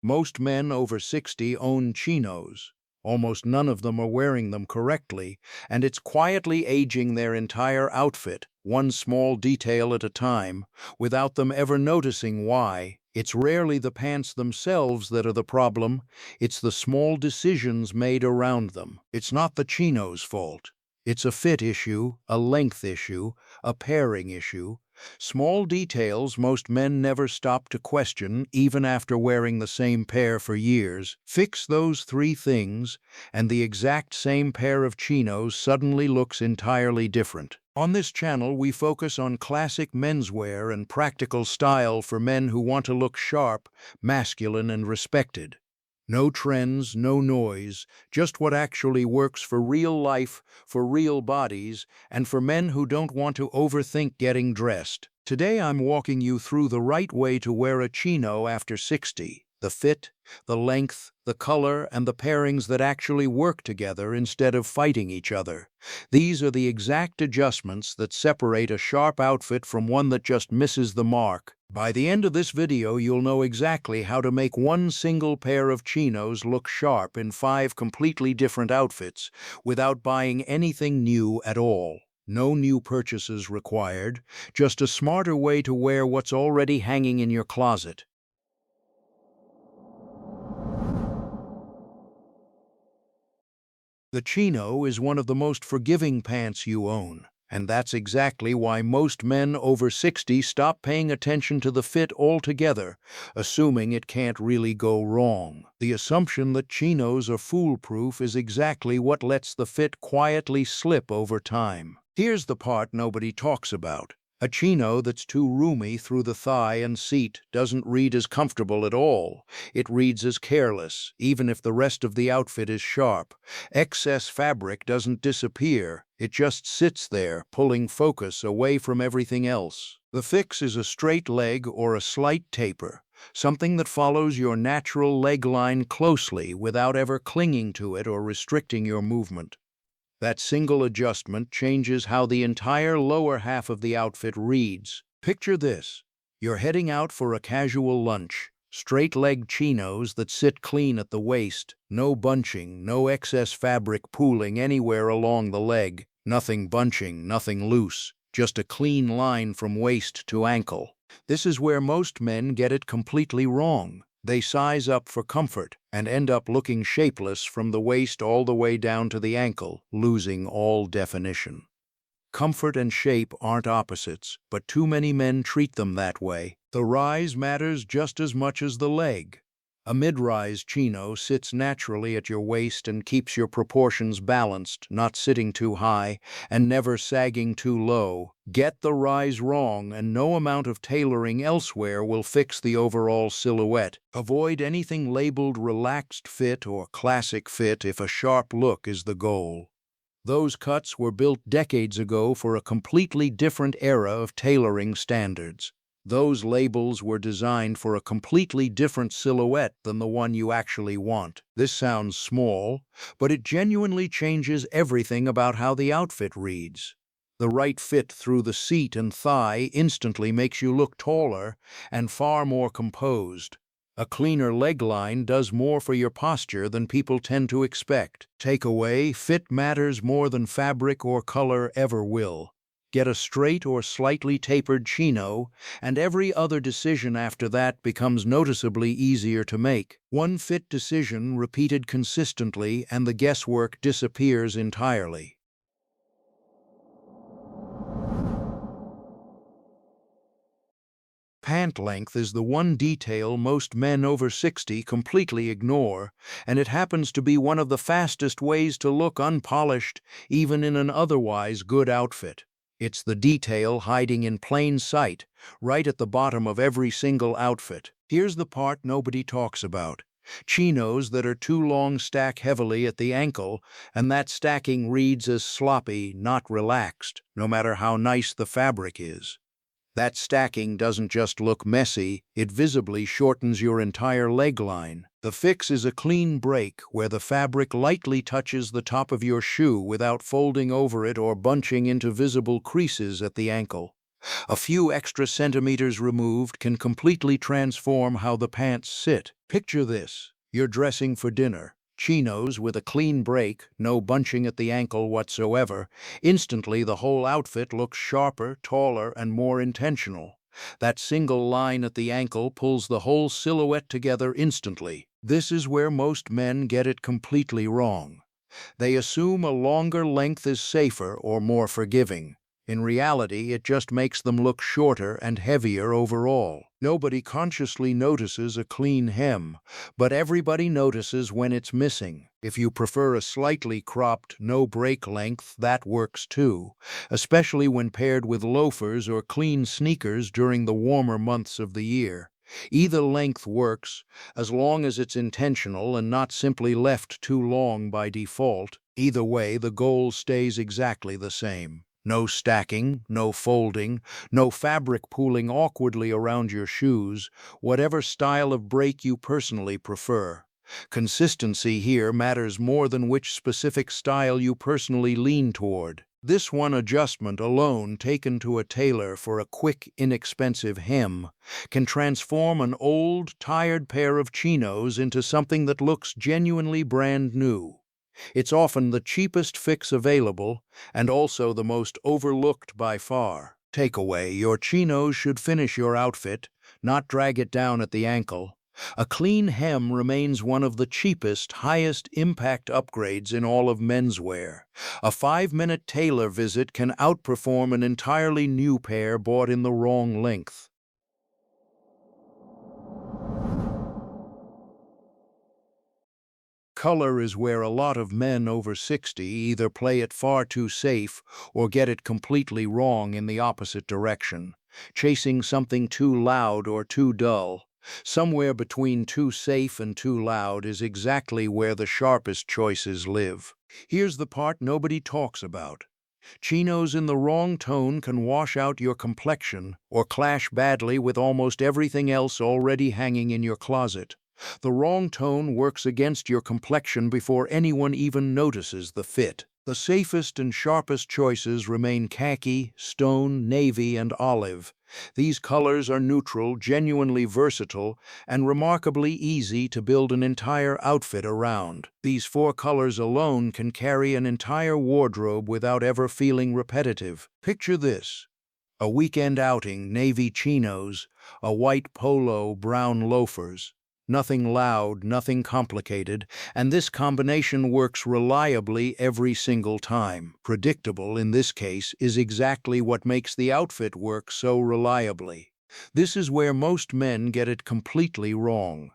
Most men over 60 own chinos. Almost none of them are wearing them correctly, and it's quietly aging their entire outfit, one small detail at a time, without them ever noticing why. It's rarely the pants themselves that are the problem, it's the small decisions made around them. It's not the chino's fault. It's a fit issue, a length issue, a pairing issue. Small details most men never stop to question, even after wearing the same pair for years. Fix those three things, and the exact same pair of chinos suddenly looks entirely different. On this channel, we focus on classic menswear and practical style for men who want to look sharp, masculine, and respected. No trends, no noise, just what actually works for real life, for real bodies, and for men who don't want to overthink getting dressed. Today I'm walking you through the right way to wear a chino after 60. The fit, the length, the color, and the pairings that actually work together instead of fighting each other. These are the exact adjustments that separate a sharp outfit from one that just misses the mark. By the end of this video, you'll know exactly how to make one single pair of chinos look sharp in 5 completely different outfits without buying anything new at all. No new purchases required, just a smarter way to wear what's already hanging in your closet. The chino is one of the most forgiving pants you own, and that's exactly why most men over 60 stop paying attention to the fit altogether, assuming it can't really go wrong. The assumption that chinos are foolproof is exactly what lets the fit quietly slip over time. Here's the part nobody talks about. A chino that's too roomy through the thigh and seat doesn't read as comfortable at all. It reads as careless, even if the rest of the outfit is sharp. Excess fabric doesn't disappear, it just sits there, pulling focus away from everything else. The fix is a straight leg or a slight taper, something that follows your natural leg line closely without ever clinging to it or restricting your movement. That single adjustment changes how the entire lower half of the outfit reads. Picture this. You're heading out for a casual lunch. Straight-leg chinos that sit clean at the waist, no bunching, no excess fabric pooling anywhere along the leg, nothing bunching, nothing loose, just a clean line from waist to ankle. This is where most men get it completely wrong. They size up for comfort and end up looking shapeless from the waist all the way down to the ankle, losing all definition. Comfort and shape aren't opposites, but too many men treat them that way. The rise matters just as much as the leg. A mid-rise chino sits naturally at your waist and keeps your proportions balanced, not sitting too high and never sagging too low. Get the rise wrong, and no amount of tailoring elsewhere will fix the overall silhouette. Avoid anything labeled relaxed fit or classic fit if a sharp look is the goal. Those cuts were built decades ago for a completely different era of tailoring standards. Those labels were designed for a completely different silhouette than the one you actually want. This sounds small, but it genuinely changes everything about how the outfit reads. The right fit through the seat and thigh instantly makes you look taller and far more composed. A cleaner leg line does more for your posture than people tend to expect. Takeaway: fit matters more than fabric or color ever will. Get a straight or slightly tapered chino, and every other decision after that becomes noticeably easier to make. One fit decision repeated consistently, and the guesswork disappears entirely. Pant length is the one detail most men over 60 completely ignore, and it happens to be one of the fastest ways to look unpolished, even in an otherwise good outfit. It's the detail hiding in plain sight, right at the bottom of every single outfit. Here's the part nobody talks about. Chinos that are too long stack heavily at the ankle, and that stacking reads as sloppy, not relaxed, no matter how nice the fabric is. That stacking doesn't just look messy, it visibly shortens your entire leg line. The fix is a clean break where the fabric lightly touches the top of your shoe without folding over it or bunching into visible creases at the ankle. A few extra centimeters removed can completely transform how the pants sit. Picture this. You're dressing for dinner. Chinos with a clean break, no bunching at the ankle whatsoever. Instantly, the whole outfit looks sharper, taller, and more intentional. That single line at the ankle pulls the whole silhouette together instantly. This is where most men get it completely wrong. They assume a longer length is safer or more forgiving. In reality, it just makes them look shorter and heavier overall. Nobody consciously notices a clean hem, but everybody notices when it's missing. If you prefer a slightly cropped, no-break length, that works too, especially when paired with loafers or clean sneakers during the warmer months of the year. Either length works, as long as it's intentional and not simply left too long by default. Either way, the goal stays exactly the same. No stacking, no folding, no fabric pooling awkwardly around your shoes, whatever style of break you personally prefer. Consistency here matters more than which specific style you personally lean toward. This one adjustment alone, taken to a tailor for a quick, inexpensive hem, can transform an old, tired pair of chinos into something that looks genuinely brand new. It's often the cheapest fix available, and also the most overlooked by far. Takeaway: your chinos should finish your outfit, not drag it down at the ankle. A clean hem remains one of the cheapest, highest impact upgrades in all of menswear. A 5-minute tailor visit can outperform an entirely new pair bought in the wrong length. Color is where a lot of men over 60 either play it far too safe or get it completely wrong in the opposite direction, chasing something too loud or too dull. Somewhere between too safe and too loud is exactly where the sharpest choices live. Here's the part nobody talks about. Chinos in the wrong tone can wash out your complexion or clash badly with almost everything else already hanging in your closet. The wrong tone works against your complexion before anyone even notices the fit. The safest and sharpest choices remain khaki, stone, navy, and olive. These colors are neutral, genuinely versatile, and remarkably easy to build an entire outfit around. These 4 colors alone can carry an entire wardrobe without ever feeling repetitive. Picture this. A weekend outing, navy chinos, a white polo, brown loafers. Nothing loud, nothing complicated, and this combination works reliably every single time. Predictable, in this case, is exactly what makes the outfit work so reliably. This is where most men get it completely wrong.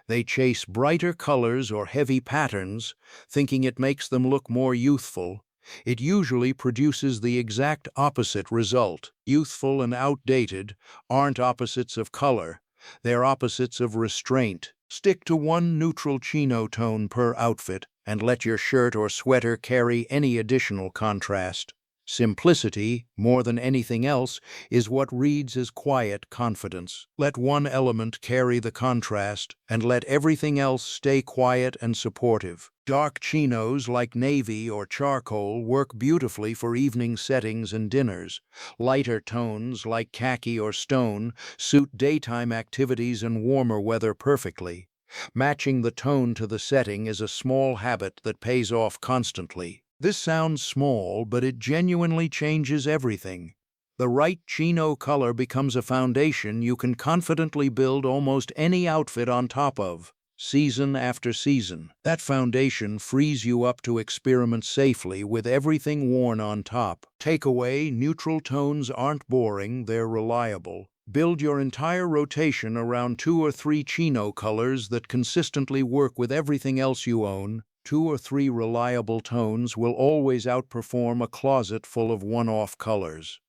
They chase brighter colors or heavy patterns, thinking it makes them look more youthful. It usually produces the exact opposite result. Youthful and outdated aren't opposites of color. They're opposites of restraint. Stick to one neutral chino tone per outfit and let your shirt or sweater carry any additional contrast. Simplicity, more than anything else, is what reads as quiet confidence. Let one element carry the contrast, and let everything else stay quiet and supportive. Dark chinos like navy or charcoal work beautifully for evening settings and dinners. Lighter tones like khaki or stone suit daytime activities and warmer weather perfectly. Matching the tone to the setting is a small habit that pays off constantly. This sounds small, but it genuinely changes everything. The right chino color becomes a foundation you can confidently build almost any outfit on top of, season after season. That foundation frees you up to experiment safely with everything worn on top. Takeaway: neutral tones aren't boring, they're reliable. Build your entire rotation around 2 or 3 chino colors that consistently work with everything else you own. 2 or 3 reliable tones will always outperform a closet full of one-off colors.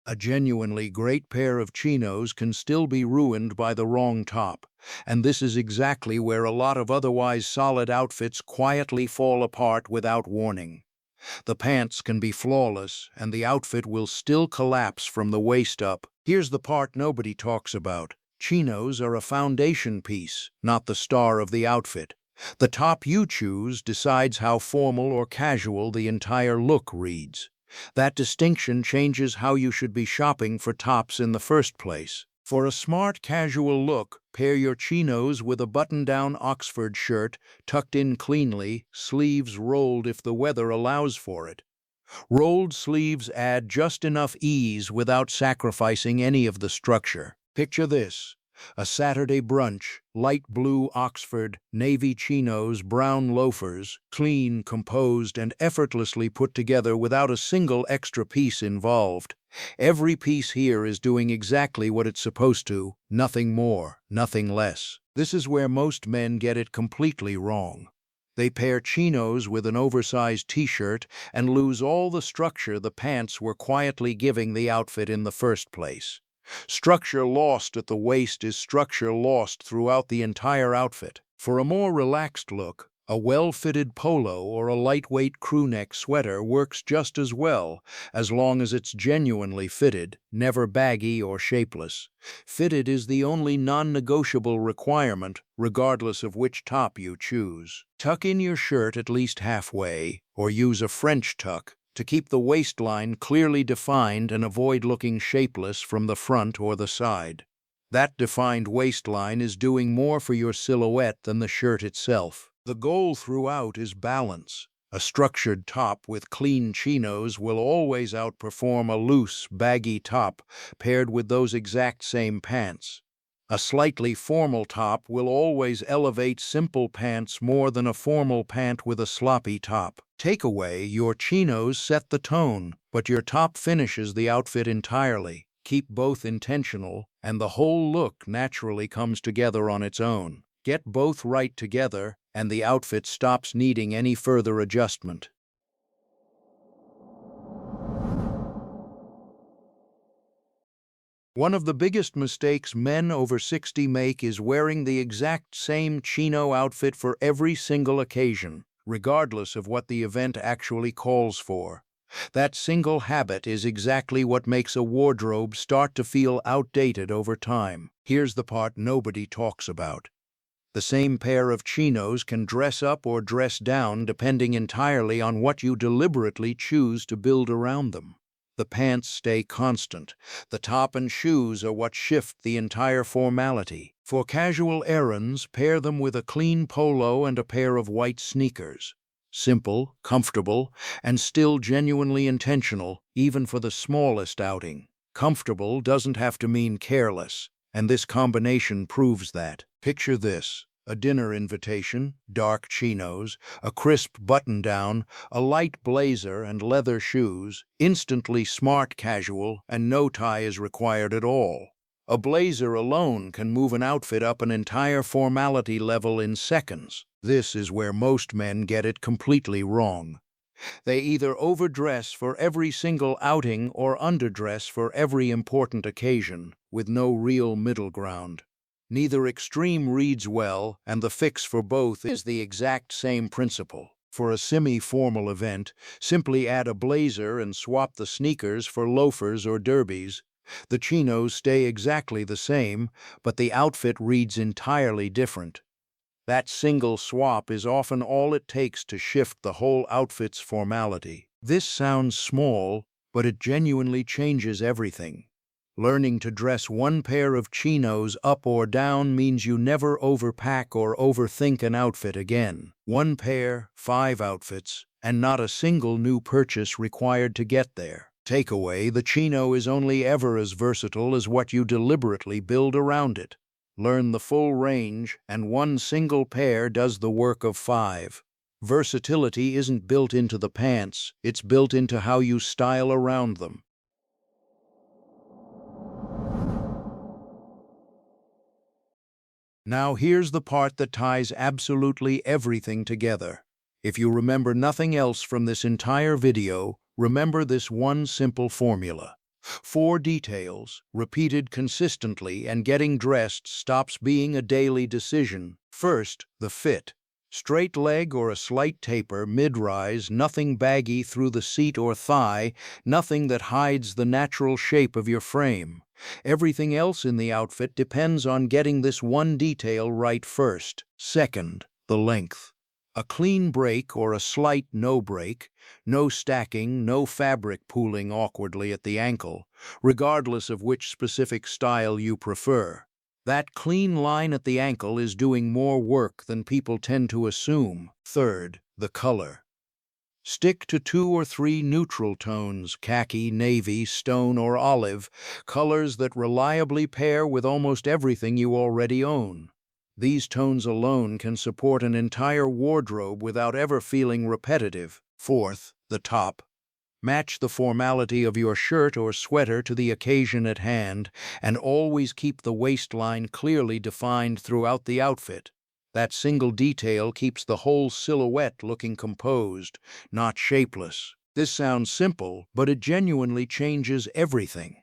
A genuinely great pair of chinos can still be ruined by the wrong top, and this is exactly where a lot of otherwise solid outfits quietly fall apart without warning. The pants can be flawless, and the outfit will still collapse from the waist up. Here's the part nobody talks about. Chinos are a foundation piece, not the star of the outfit. The top you choose decides how formal or casual the entire look reads. That distinction changes how you should be shopping for tops in the first place. For a smart, casual look, pair your chinos with a button-down Oxford shirt, tucked in cleanly, sleeves rolled if the weather allows for it. Rolled sleeves add just enough ease without sacrificing any of the structure. Picture this: a Saturday brunch, light blue Oxford, navy chinos, brown loafers, clean, composed, and effortlessly put together without a single extra piece involved. Every piece here is doing exactly what it's supposed to, nothing more, nothing less. This is where most men get it completely wrong. They pair chinos with an oversized t-shirt and lose all the structure the pants were quietly giving the outfit in the first place. Structure lost at the waist is structure lost throughout the entire outfit. For a more relaxed look, a well-fitted polo or a lightweight crewneck sweater works just as well, as long as it's genuinely fitted, never baggy or shapeless. Fitted is the only non-negotiable requirement, regardless of which top you choose. Tuck in your shirt at least halfway, or use a French tuck, to keep the waistline clearly defined and avoid looking shapeless from the front or the side. That defined waistline is doing more for your silhouette than the shirt itself. The goal throughout is balance. A structured top with clean chinos will always outperform a loose, baggy top paired with those exact same pants. A slightly formal top will always elevate simple pants more than a formal pant with a sloppy top. Takeaway: your chinos set the tone, but your top finishes the outfit entirely. Keep both intentional, and the whole look naturally comes together on its own. Get both right together, and the outfit stops needing any further adjustment. One of the biggest mistakes men over 60 make is wearing the exact same chino outfit for every single occasion, regardless of what the event actually calls for. That single habit is exactly what makes a wardrobe start to feel outdated over time. Here's the part nobody talks about. The same pair of chinos can dress up or dress down depending entirely on what you deliberately choose to build around them. The pants stay constant. The top and shoes are what shift the entire formality. For casual errands, pair them with a clean polo and a pair of white sneakers. Simple, comfortable, and still genuinely intentional, even for the smallest outing. Comfortable doesn't have to mean careless, and this combination proves that. Picture this: a dinner invitation, dark chinos, a crisp button-down, a light blazer and leather shoes, instantly smart casual, and no tie is required at all. A blazer alone can move an outfit up an entire formality level in seconds. This is where most men get it completely wrong. They either overdress for every single outing or underdress for every important occasion, with no real middle ground. Neither extreme reads well, and the fix for both is the exact same principle. For a semi-formal event, simply add a blazer and swap the sneakers for loafers or derbies. The chinos stay exactly the same, but the outfit reads entirely different. That single swap is often all it takes to shift the whole outfit's formality. This sounds small, but it genuinely changes everything. Learning to dress one pair of chinos up or down means you never overpack or overthink an outfit again. One pair, 5 outfits, and not a single new purchase required to get there. Takeaway: the chino is only ever as versatile as what you deliberately build around it. Learn the full range, and one single pair does the work of 5. Versatility isn't built into the pants, it's built into how you style around them. Now here's the part that ties absolutely everything together. If you remember nothing else from this entire video, remember this one simple formula. 4 details, repeated consistently, and getting dressed stops being a daily decision. First, the fit. Straight leg or a slight taper, mid-rise, nothing baggy through the seat or thigh, nothing that hides the natural shape of your frame. Everything else in the outfit depends on getting this one detail right first. Second, the length. A clean break or a slight no break, no stacking, no fabric pooling awkwardly at the ankle, regardless of which specific style you prefer. That clean line at the ankle is doing more work than people tend to assume. Third, the color. Stick to 2 or 3 neutral tones, khaki, navy, stone, or olive, colors that reliably pair with almost everything you already own. These tones alone can support an entire wardrobe without ever feeling repetitive. Fourth, the top. Match the formality of your shirt or sweater to the occasion at hand, and always keep the waistline clearly defined throughout the outfit. That single detail keeps the whole silhouette looking composed, not shapeless. This sounds simple, but it genuinely changes everything.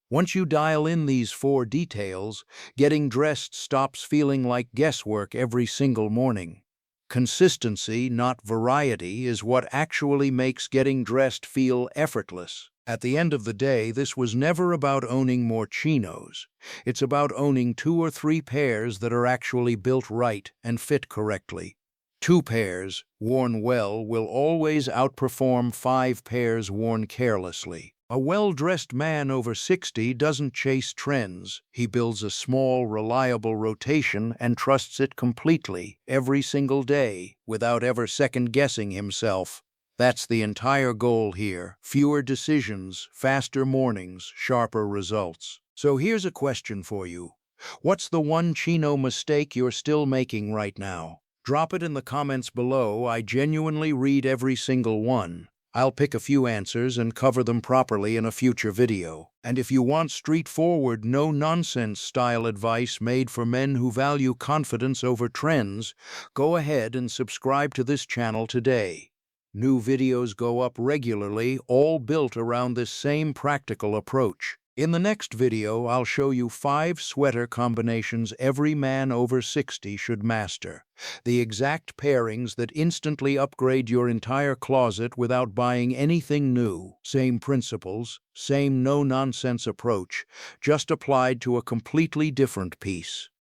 Once you dial in these 4 details, getting dressed stops feeling like guesswork every single morning. Consistency, not variety, is what actually makes getting dressed feel effortless. At the end of the day, this was never about owning more chinos. It's about owning 2 or 3 pairs that are actually built right and fit correctly. 2 pairs, worn well, will always outperform 5 pairs worn carelessly. A well-dressed man over 60 doesn't chase trends. He builds a small, reliable rotation and trusts it completely, every single day, without ever second-guessing himself. That's the entire goal here. Fewer decisions, faster mornings, sharper results. So here's a question for you. What's the one chino mistake you're still making right now? Drop it in the comments below. I genuinely read every single one. I'll pick a few answers and cover them properly in a future video. And if you want straightforward, no-nonsense style advice made for men who value confidence over trends, go ahead and subscribe to this channel today. New videos go up regularly, all built around this same practical approach. In the next video, I'll show you 5 sweater combinations every man over 60 should master. The exact pairings that instantly upgrade your entire closet without buying anything new. Same principles, same no-nonsense approach, just applied to a completely different piece.